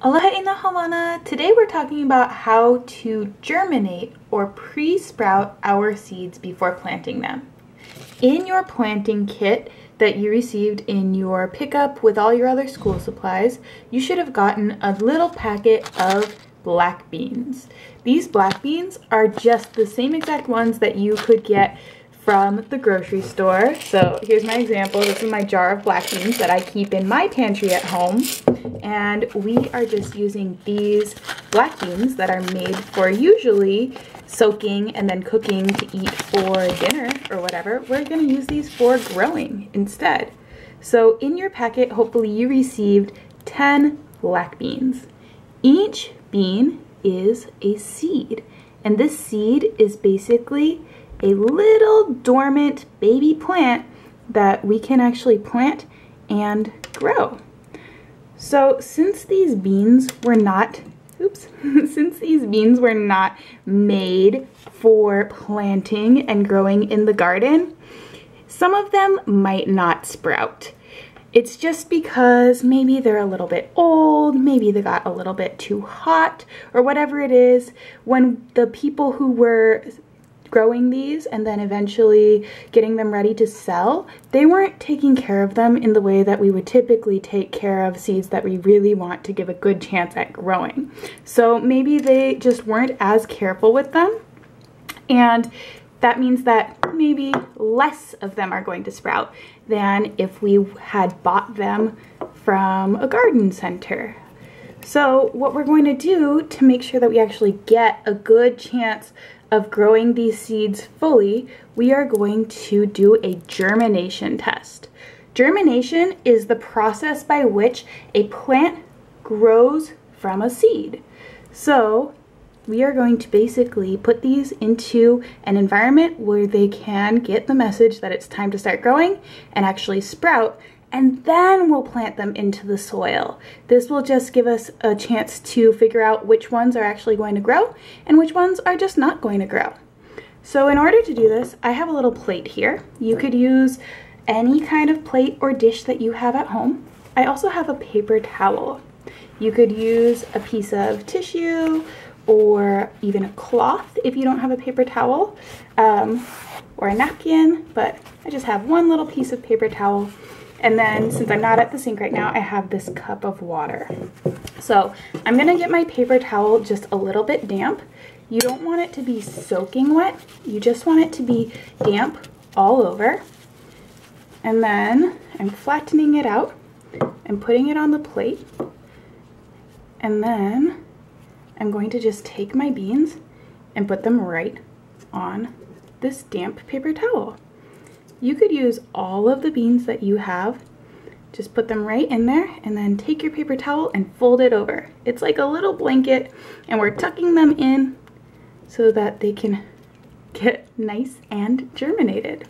Aloha Hawana! Today we're talking about how to germinate or pre-sprout our seeds before planting them. In your planting kit that you received in your pickup with all your other school supplies, you should have gotten a little packet of black beans. These black beans are just the same exact ones that you could get from the grocery store. So here's my example. This is my jar of black beans that I keep in my pantry at home. And we are just using these black beans that are made for usually soaking and then cooking to eat for dinner or whatever. We're going to use these for growing instead. So in your packet, hopefully you received 10 black beans. Each bean is a seed, and this seed is basically a little dormant baby plant that we can actually plant and grow. So since these beans were not, since these beans were not made for planting and growing in the garden, some of them might not sprout. It's just because maybe they're a little bit old, maybe they got a little bit too hot, or whatever it is. When the people who were growing these and then eventually getting them ready to sell, they weren't taking care of them in the way that we would typically take care of seeds that we really want to give a good chance at growing. So maybe they just weren't as careful with them, and that means that maybe less of them are going to sprout than if we had bought them from a garden center. So what we're going to do to make sure that we actually get a good chance of growing these seeds fully, we are going to do a germination test. Germination is the process by which a plant grows from a seed. So we are going to basically put these into an environment where they can get the message that it's time to start growing and actually sprout, and then we'll plant them into the soil. This will just give us a chance to figure out which ones are actually going to grow and which ones are just not going to grow. So in order to do this, I have a little plate here. You could use any kind of plate or dish that you have at home. I also have a paper towel. You could use a piece of tissue or even a cloth if you don't have a paper towel, or a napkin, but I just have one little piece of paper towel. And then since I'm not at the sink right now, I have this cup of water. So I'm gonna get my paper towel just a little bit damp. You don't want it to be soaking wet. You just want it to be damp all over. And then I'm flattening it out and putting it on the plate. And then I'm going to just take my beans and put them right on this damp paper towel. You could use all of the beans that you have, just put them right in there, and then take your paper towel and fold it over. It's like a little blanket, and we're tucking them in so that they can get nice and germinated.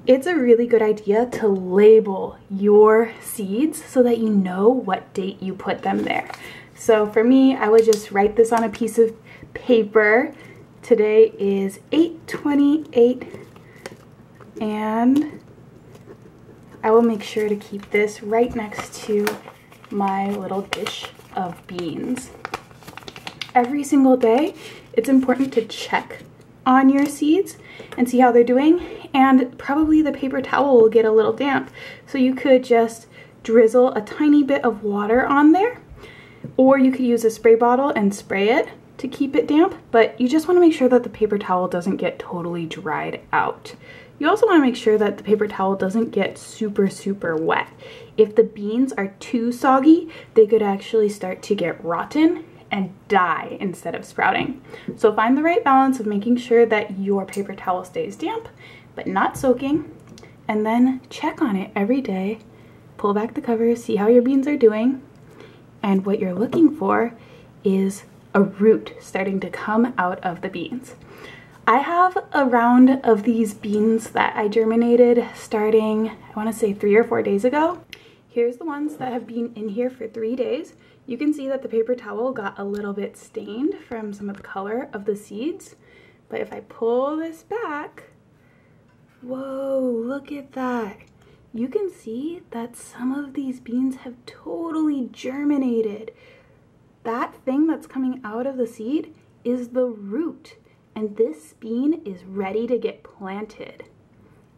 It's a really good idea to label your seeds so that you know what date you put them there. So for me, I would just write this on a piece of paper. Today is 8/28. And I will make sure to keep this right next to my little dish of beans. Every single day, it's important to check on your seeds and see how they're doing, and probably the paper towel will get a little damp. So you could just drizzle a tiny bit of water on there, or you could use a spray bottle and spray it to keep it damp, but you just want to make sure that the paper towel doesn't get totally dried out. You also want to make sure that the paper towel doesn't get super wet. If the beans are too soggy, they could actually start to get rotten and die instead of sprouting. So find the right balance of making sure that your paper towel stays damp but not soaking, and then check on it every day. Pull back the cover, see how your beans are doing, and what you're looking for is a root starting to come out of the beans. I have a round of these beans that I germinated starting, I want to say 3 or 4 days ago. Here's the ones that have been in here for 3 days. You can see that the paper towel got a little bit stained from some of the color of the seeds. But if I pull this back, whoa, look at that. you can see that some of these beans have totally germinated. That thing that's coming out of the seed is the root, and this bean is ready to get planted.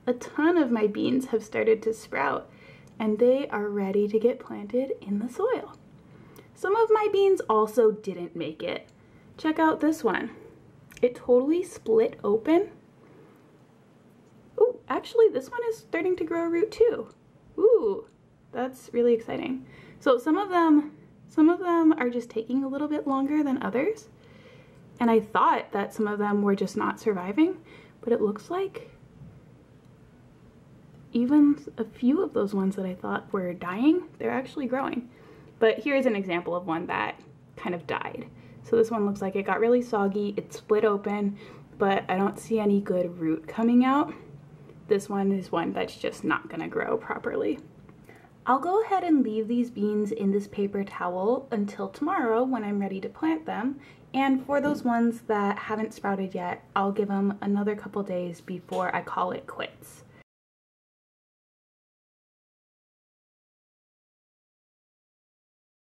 A ton of my beans have started to sprout, and they are ready to get planted in the soil. Some of my beans also didn't make it. Check out this one. It totally split open. Oh, actually this one is starting to grow a root too. Ooh, that's really exciting. So some of them are just taking a little bit longer than others. And I thought that some of them were just not surviving, but it looks like even a few of those ones that I thought were dying, they're actually growing. But here's an example of one that kind of died. So this one looks like it got really soggy, it split open, but I don't see any good root coming out. This one is one that's just not gonna grow properly. I'll go ahead and leave these beans in this paper towel until tomorrow when I'm ready to plant them. And for those ones that haven't sprouted yet, I'll give them another couple days before I call it quits.